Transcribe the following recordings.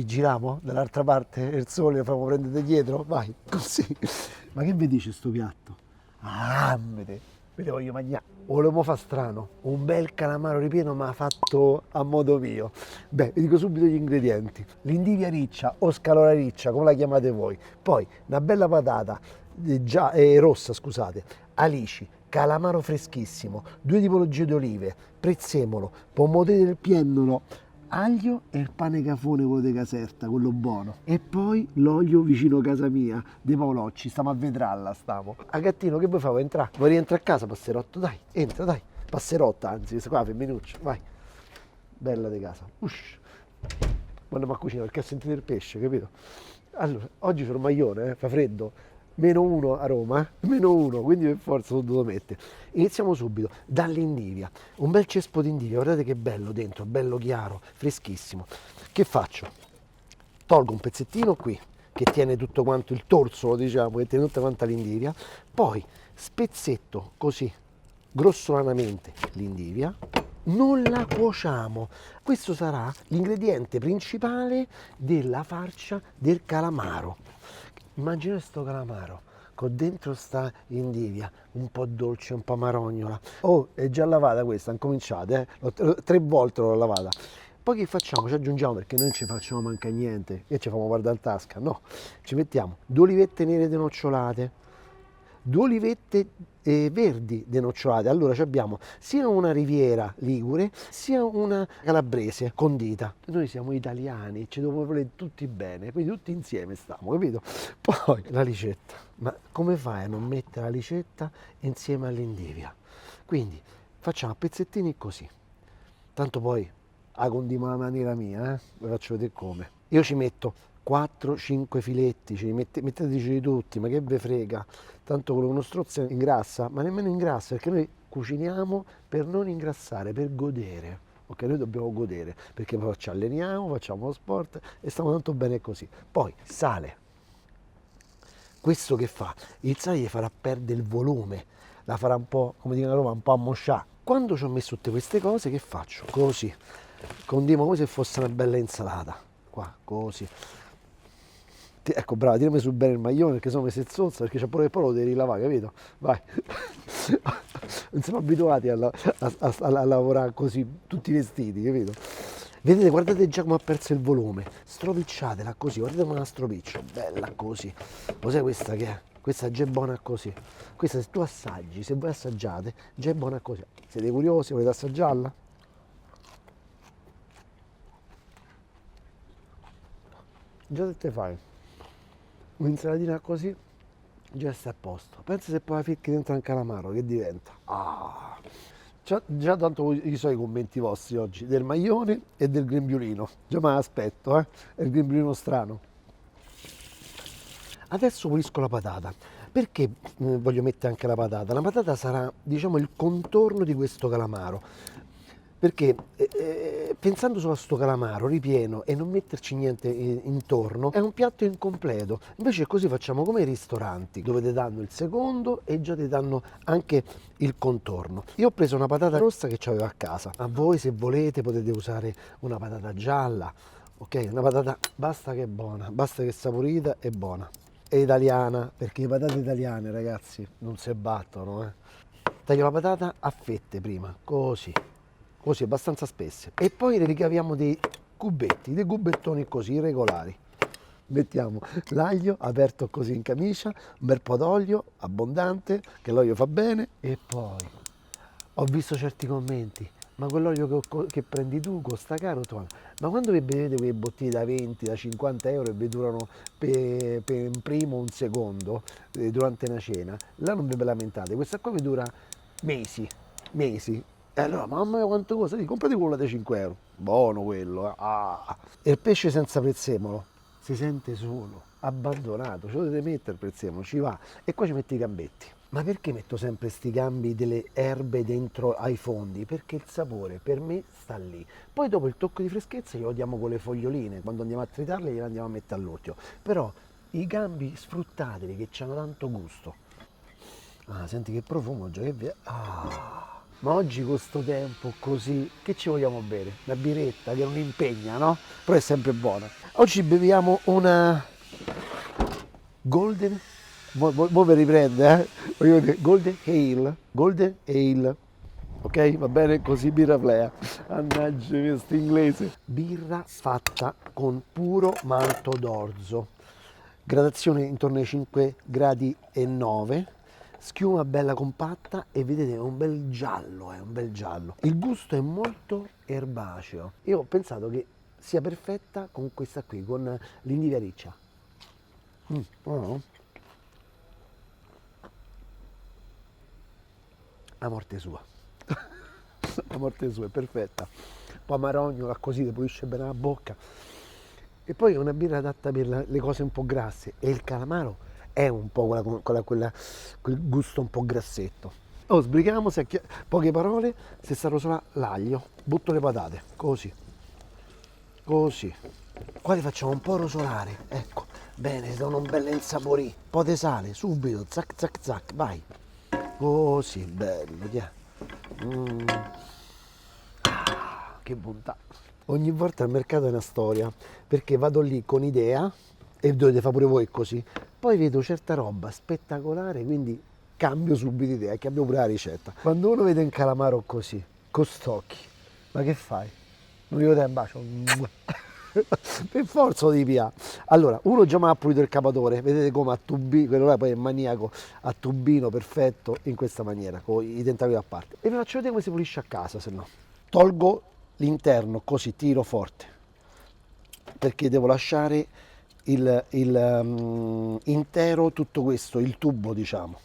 giriamo dall'altra parte il sole, lo facciamo prendere dietro, vai, così. Ma che vi dice sto piatto? Ah, me lo voglio mangiare. Volevo fa strano, un bel calamaro ripieno ma fatto a modo mio. Beh, vi dico subito gli ingredienti. L'indivia riccia o scalora riccia, come la chiamate voi. Poi una bella patata rossa, scusate, alici, calamaro freschissimo, 2 tipologie di olive, prezzemolo, pomodori del piennolo, aglio e il pane cafone, quello di Caserta, quello buono. E poi l'olio vicino casa mia, dei Paolocci, stiamo a Vetralla, stiamo. A Gattino, che vuoi fare? Vuoi entrare? Vuoi rientrare a casa, passerotto? Dai, entra, dai. Passerotta, anzi, questa qua, femminuccia, vai. Bella di casa. Ush. Quando mi a cucinare, perché sentite il pesce, capito? Allora, oggi sono maglione, fa freddo. -1 a Roma, -1, quindi per forza lo devo mettere. Iniziamo subito dall'indivia, un bel cespo di indivia, guardate che bello dentro, bello chiaro, freschissimo. Che faccio? Tolgo un pezzettino qui, che tiene tutto quanto il torsolo, diciamo, che tiene tutta quanta l'indivia, poi spezzetto così, grossolanamente l'indivia, non la cuociamo. Questo sarà l'ingrediente principale della farcia del calamaro. Immaginate sto calamaro con dentro sta indivia, un po' dolce, un po' marognola. Oh, è già lavata questa, hanno cominciato, 3 volte l'ho lavata. Poi che facciamo? Ci aggiungiamo, perché noi non ci facciamo manca niente, che ci facciamo guardare in tasca, no. Ci mettiamo 2 olivette nere denocciolate, 2 olivette verdi denocciolate. Allora abbiamo sia una riviera ligure sia una calabrese condita. Noi siamo italiani, ci dobbiamo volere tutti bene, quindi tutti insieme stiamo, capito? Poi la ricetta, ma come fai a non mettere la ricetta insieme all'indivia? Quindi facciamo a pezzettini così, tanto poi la condimo alla maniera mia, vi faccio vedere come. Io ci metto 4-5 filetti, metteteci tutti, ma che ve frega, tanto con uno strozzo ingrassa, ma nemmeno ingrassa, perché noi cuciniamo per non ingrassare, per godere. Ok, noi dobbiamo godere, perché poi ci alleniamo, facciamo lo sport e stiamo tanto bene così. Poi sale. Questo che fa? Il sale gli farà perdere il volume, la farà un po', come dicono a Roma, un po' ammosciare. Quando ci ho messo tutte queste cose, che faccio? Così, condimo come se fosse una bella insalata, qua, così. Ecco, brava, tirami su bene il maglione, perché sono messo il zozzo, perché c'è pure il polo, lo devi rilavare, capito? Vai. Non siamo abituati a lavorare così, tutti vestiti, capito? Vedete, guardate già come ha perso il volume. Stropicciatela così, guardate come la stropiccio, bella così. Cos'è questa che è? Questa già è buona così. Questa se tu assaggi, se voi assaggiate, già è buona così. Siete curiosi? Volete assaggiarla? Già te fai un'insalatina così, già sta a posto. Pensa se poi la ficchi dentro un calamaro, che diventa? Ah! Già tanto io so i commenti vostri oggi, del maglione e del grembiulino. Già me l'aspetto, eh? È il grembiulino strano. Adesso pulisco la patata. Perché voglio mettere anche la patata? La patata sarà, diciamo, il contorno di questo calamaro. Perché pensando solo a sto calamaro ripieno e non metterci niente intorno, è un piatto incompleto. Invece così facciamo come i ristoranti, dove ti danno il secondo e già ti danno anche il contorno. Io ho preso una patata rossa che avevo a casa. A voi, se volete, potete usare una patata gialla. Ok, una patata basta che è buona, basta che è saporita e buona. È italiana, perché le patate italiane, ragazzi, non si battono, eh. Taglio la patata a fette prima, così, abbastanza spesse. E poi ne ricaviamo dei cubetti, dei cubettoni così regolari. Mettiamo l'aglio aperto così in camicia, un bel po' d'olio abbondante, che l'olio fa bene. E poi ho visto certi commenti, ma quell'olio che prendi tu costa caro, Tom. Ma quando vi vedete quelle bottiglie da 20, da 50 euro e vi durano per un primo o un secondo durante una cena, là non vi lamentate, questa qua vi dura mesi, mesi. E allora, mamma mia quanto costa? Comprate quello da 5 euro. Buono quello, eh. Ah. E il pesce senza prezzemolo si sente solo, abbandonato, ce lo dovete mettere il prezzemolo, ci va. E qua ci metti i gambetti. Ma perché metto sempre sti gambi delle erbe dentro ai fondi? Perché il sapore per me sta lì. Poi dopo il tocco di freschezza glielo diamo con le foglioline, quando andiamo a tritarle gliele andiamo a mettere all'ultimo. Però i gambi sfruttateli che hanno tanto gusto. Ah, senti che profumo già che vi... Ah. Ma oggi con sto tempo così, che ci vogliamo bere? Una biretta che non impegna, no? Però è sempre buona. Oggi beviamo una Golden, mo mi riprende, eh? Voglio dire, Golden Ale, Golden Ale, ok? Va bene così, birra Flea. Mannaggia questo inglese. Birra fatta con puro malto d'orzo, gradazione intorno ai 5 gradi e 9, schiuma bella compatta e vedete è un bel giallo, è un bel giallo. Il gusto è molto erbaceo. Io ho pensato che sia perfetta con questa qui, con l'Indivia Riccia. Oh. A morte sua. A morte sua, è perfetta. Poi marognola così, ti pulisce bene la bocca. E poi è una birra adatta per le cose un po' grasse. E il calamaro è un po' quel gusto un po' grassetto. Oh, sbrighiamo, poche parole, se sta rosola l'aglio, butto le patate, così. Così. Qua li facciamo un po' rosolare, ecco. Bene, si danno un bel insaporì. Un po' di sale, subito, zac zac zac, vai. Così, bello, ti è. Che bontà. Ogni volta al mercato è una storia, perché vado lì con idea, e dovete fare pure voi così, poi vedo certa roba spettacolare, quindi cambio subito idea, e cambio pure la ricetta. Quando uno vede un calamaro così, con stocchi, ma che fai? Non gli dai un bacio? Per forza di via. Allora, uno già mi ha pulito il capatore, vedete come a tubino, quello là poi è maniaco, a tubino perfetto, in questa maniera, con i tentacoli a parte. E vi faccio vedere come si pulisce a casa, se no. Tolgo l'interno, così tiro forte, perché devo lasciare intero tutto questo, il tubo diciamo.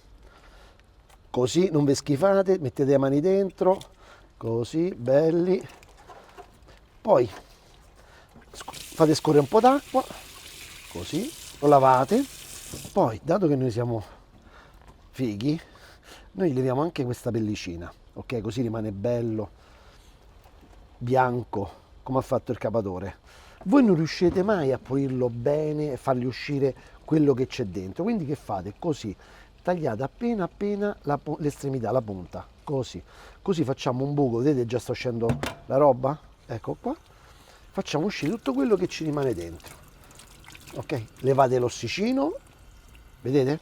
Così non vi schifate, mettete le mani dentro, così, belli. Poi fate scorrere un po' d'acqua, così, lo lavate. Poi, dato che noi siamo fighi, noi leviamo anche questa pellicina, ok? Così rimane bello, bianco, come ha fatto il capatore. Voi non riuscite mai a pulirlo bene e fargli uscire quello che c'è dentro, quindi che fate? Così, tagliate appena appena l'estremità, la punta, così. Così facciamo un buco, vedete già sta uscendo la roba? Ecco qua. Facciamo uscire tutto quello che ci rimane dentro. Ok? Levate l'ossicino, vedete?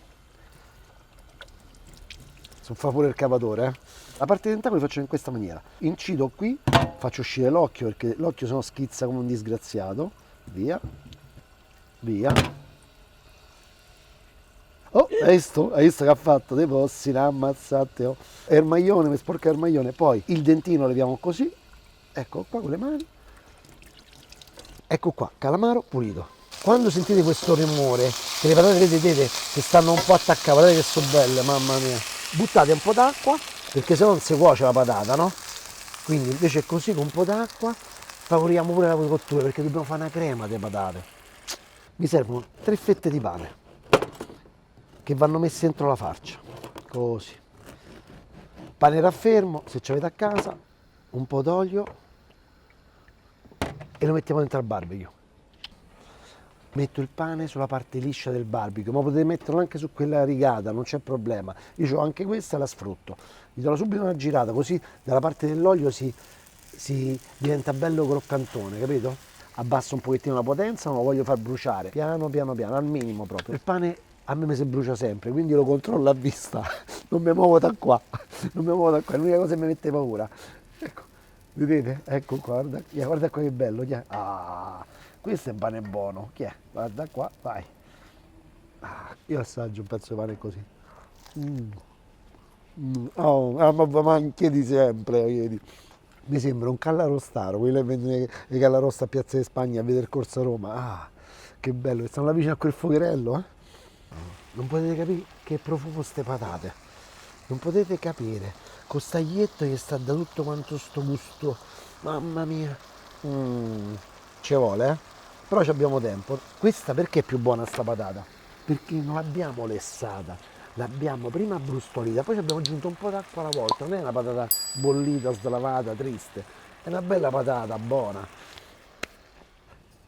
Se fa pure il capatore, eh? La parte dei tentacoli faccio in questa maniera. Incido qui, faccio uscire l'occhio perché l'occhio sennò schizza come un disgraziato. Via. Via. Oh, hai visto che ha fatto? Dei possi, ammazzate. Oh. Ermaglione, mi sporca il maglione. Poi il dentino lo leviamo così. Ecco qua con le mani. Ecco qua, calamaro pulito. Quando sentite questo rumore, che le patate vedete che stanno un po' attaccate, guardate che sono belle, mamma mia. Buttate un po' d'acqua, perché se no non si cuoce la patata, no? Quindi invece così con un po' d'acqua favoriamo pure la cottura, perché dobbiamo fare una crema di patate. Mi servono 3 fette di pane, che vanno messe dentro la farcia, così. Pane raffermo, se ce l'avete a casa, un po' d'olio, e lo mettiamo dentro al barbecue. Metto il pane sulla parte liscia del barbecue, ma potete metterlo anche su quella rigata, non c'è problema. Io ho anche questa e la sfrutto. Gli do subito una girata, così dalla parte dell'olio si diventa bello croccantone, capito? Abbasso un pochettino la potenza, non lo voglio far bruciare. Piano, piano, piano, al minimo proprio. Il pane a me si brucia sempre, quindi lo controllo a vista. Non mi muovo da qua, non mi muovo da qua, è l'unica cosa che mi mette paura. Ecco. Vedete? Ecco qua, guarda qua che bello. Ah, questo è un pane buono. Chi è? Guarda qua, vai. Ah, io assaggio un pezzo di pane così. Oh, ma anche di sempre, vedi. Mi sembra un callarostaro, quello che vende le callaroste a Piazza di Spagna a vedere il Corso a Roma. Ah, che bello, stanno là vicino a quel fuocherello, eh? Non potete capire che profumo ste patate. Non potete capire. Con staglietto che sta da tutto quanto sto gusto. Mamma mia. Ci vuole, eh? Però abbiamo tempo. Questa perché è più buona sta patata? Perché non l'abbiamo lessata. L'abbiamo prima brustolita, poi ci abbiamo aggiunto un po' d'acqua alla volta. Non è una patata bollita, slavata, triste. È una bella patata, buona.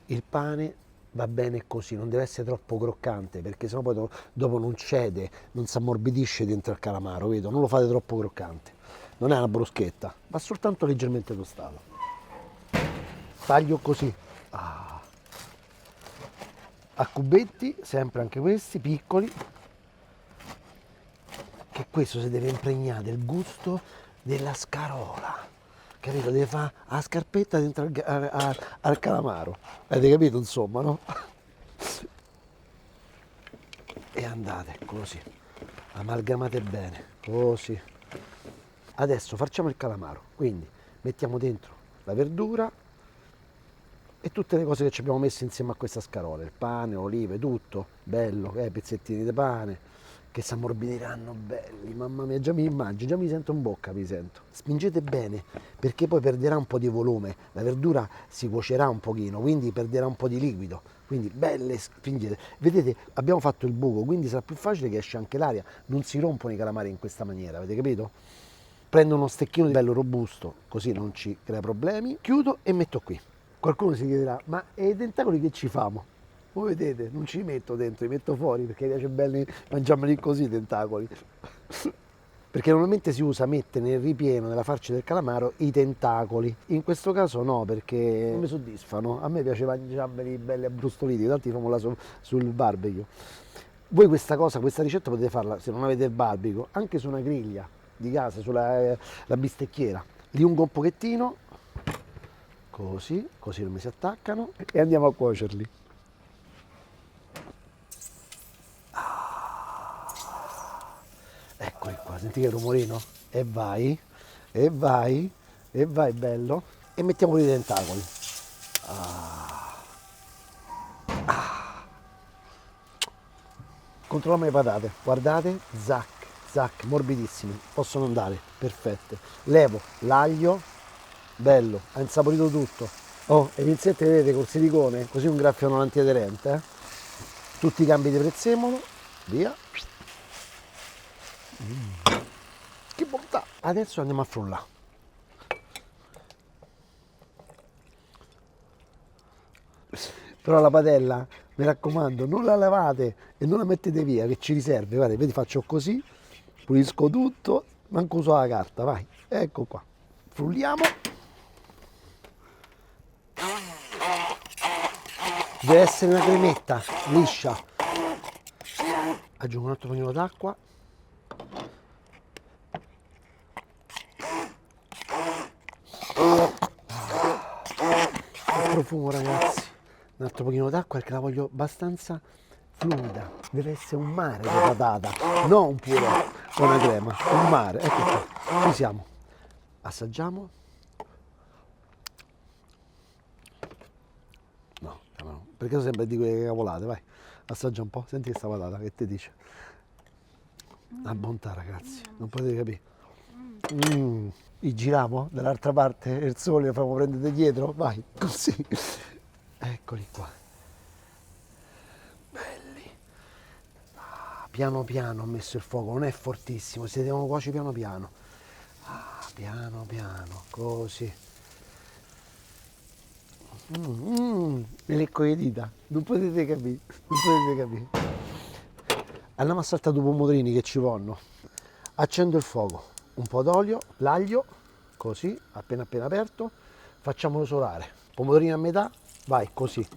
Il pane va bene così, non deve essere troppo croccante, perché sennò poi dopo non cede, non si ammorbidisce dentro il calamaro, vedo? Non lo fate troppo croccante. non è una bruschetta, va soltanto leggermente tostato. Taglio così, a cubetti, sempre anche questi, piccoli, che questo si deve impregnare del gusto della scarola, capito? Deve fare la scarpetta dentro al calamaro, avete capito insomma, no? E andate così, amalgamate bene, così. Adesso facciamo il calamaro, quindi mettiamo dentro la verdura e tutte le cose che ci abbiamo messo insieme a questa scarola, il pane, olive, tutto, bello, pezzettini di pane, che si ammorbidiranno belli, mamma mia, già mi immagino, già mi sento in bocca, mi sento. Spingete bene, perché poi perderà un po' di volume, la verdura si cuocerà un pochino, quindi perderà un po' di liquido, quindi belle, spingete. Vedete, abbiamo fatto il buco, quindi sarà più facile che esce anche l'aria, non si rompono i calamari in questa maniera, avete capito? Prendo uno stecchino bello robusto, così non ci crea problemi, chiudo e metto qui. Qualcuno si chiederà, ma e i tentacoli che ci famo? Voi vedete, non ci metto dentro, li metto fuori perché mi piace bene mangiarmeli così i tentacoli. Perché normalmente si usa mettere nel ripieno della farcia del calamaro i tentacoli. In questo caso no, perché non mi soddisfano. A me piace mangiarmeli belli abbrustoliti, tanti famo là sul barbecue. Voi questa ricetta potete farla, se non avete il barbecue, anche su una griglia di casa, sulla la bistecchiera. Li ungo un pochettino, così non mi si attaccano e andiamo a cuocerli. Eccoli qua, senti che rumorino? E vai, e vai, e vai bello. E mettiamo i tentacoli. Controlliamo le patate, guardate, zac, zac, morbidissime, possono andare, perfette. Levo l'aglio, bello, ha insaporito tutto. Oh, e pinzette vedete col silicone, così un graffio non antiaderente. Tutti i cambi di prezzemolo, via. Che bontà! Adesso andiamo a frullare. Però la padella, mi raccomando, non la lavate e non la mettete via, che ci riserve. Guarda, vedi, faccio così, pulisco tutto, manco uso la carta, vai. Ecco qua. Frulliamo. Deve essere una cremetta liscia. Aggiungo un altro pagnolo d'acqua. Il profumo, ragazzi, un altro pochino d'acqua perché la voglio abbastanza fluida. Deve essere un mare di patata, non un purè con una crema, un mare. Ecco qua, ci siamo. Assaggiamo. No, perché io sempre dico le cavolate, vai. Assaggia un po', senti questa patata che ti dice. La bontà, ragazzi, non potete capire. Li giriamo dall'altra parte il sole, lo facciamo prendere dietro, vai, così. Eccoli qua. Belli. Piano piano ho messo il fuoco, non è fortissimo, si devono cuocere piano piano. Piano piano, così. Mi lecco le dita, non potete capire, non potete capire. Andiamo a saltare due pomodorini che ci vanno. Accendo il fuoco, un po' d'olio, l'aglio, così, appena aperto, facciamolo solare. Pomodorini a metà, vai, così.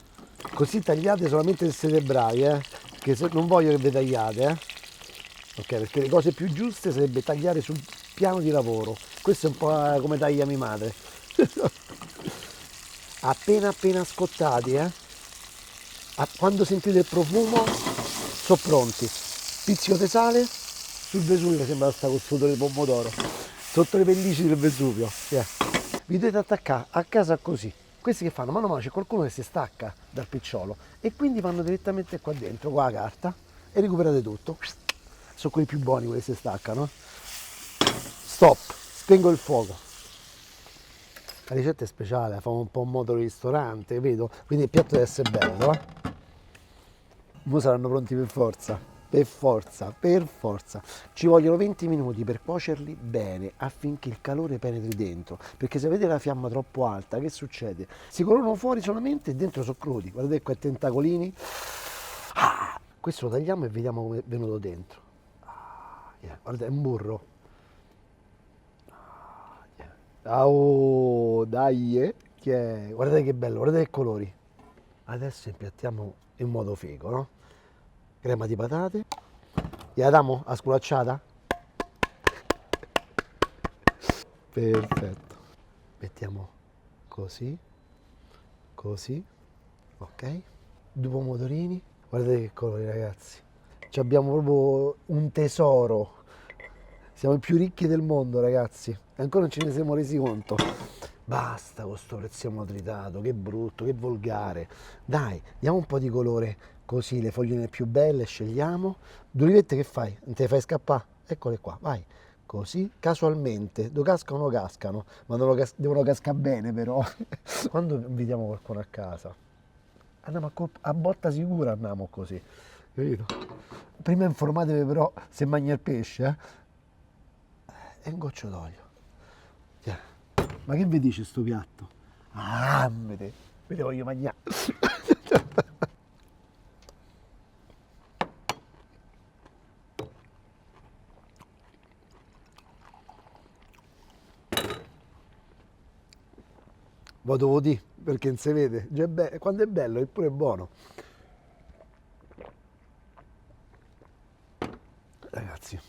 Così tagliate solamente se siete bravi, che non voglio che vi tagliate, ok, perché le cose più giuste sarebbe tagliare sul piano di lavoro. Questo è un po' come taglia mia madre. appena scottati, quando sentite il profumo, sono pronti. Pizzico di sale sul Vesuvio, sembra sta col sudore di pomodoro, sotto le pellicci del Vesuvio. Yeah. Vi dovete attaccare a casa così. Questi che fanno? Mano a mano c'è qualcuno che si stacca dal picciolo e quindi vanno direttamente qua dentro, con la carta, e recuperate tutto. Sono quelli più buoni quelli che si staccano. Stop, spengo il fuoco. La ricetta è speciale, fa un po' un modo di ristorante, vedo, quindi il piatto deve essere bello, Ora saranno pronti per forza. Per forza, per forza. Ci vogliono 20 minuti per cuocerli bene affinché il calore penetri dentro. Perché se avete la fiamma troppo alta, che succede? Si colorano fuori solamente e dentro sono crudi. Guardate qua i tentacolini. Questo lo tagliamo e vediamo come è venuto dentro. Yeah. Guardate, è un burro. Oh, dai, che è? Guardate che bello, guardate che colori. Adesso impiattiamo in modo figo, no? Crema di patate. Gliela diamo a sculacciata? Perfetto. Mettiamo così, così, ok? Due pomodorini. Guardate che colori, ragazzi. Ci abbiamo proprio un tesoro. Siamo i più ricchi del mondo, ragazzi. E ancora non ce ne siamo resi conto. Basta con sto prezzemolo tritato, che brutto, che volgare. Dai, diamo un po' di colore così, le fogline più belle, scegliamo. Due olivette che fai? Non te le fai scappare? Eccole qua, vai. Così, casualmente, dove cascano, cascano, ma devono cascare bene però. Quando invitiamo qualcuno a casa, andiamo a botta sicura, andiamo così, capito? Prima informatevi però se mangia il pesce, e un goccio d'olio. Tiè. Ma che vi dice sto piatto? Ah, me te voglio mangiare. Vado voti perché non si vede. Già quando è bello è pure buono. Ragazzi,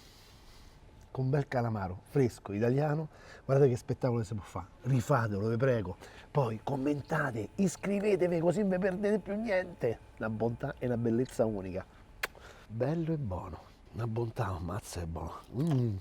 con un bel calamaro fresco italiano, guardate che spettacolo si può fare. Rifatelo, vi prego. Poi commentate, iscrivetevi così non vi perdete più niente. La bontà e la bellezza unica. Bello e buono. Una bontà, ammazza è buono. Mm.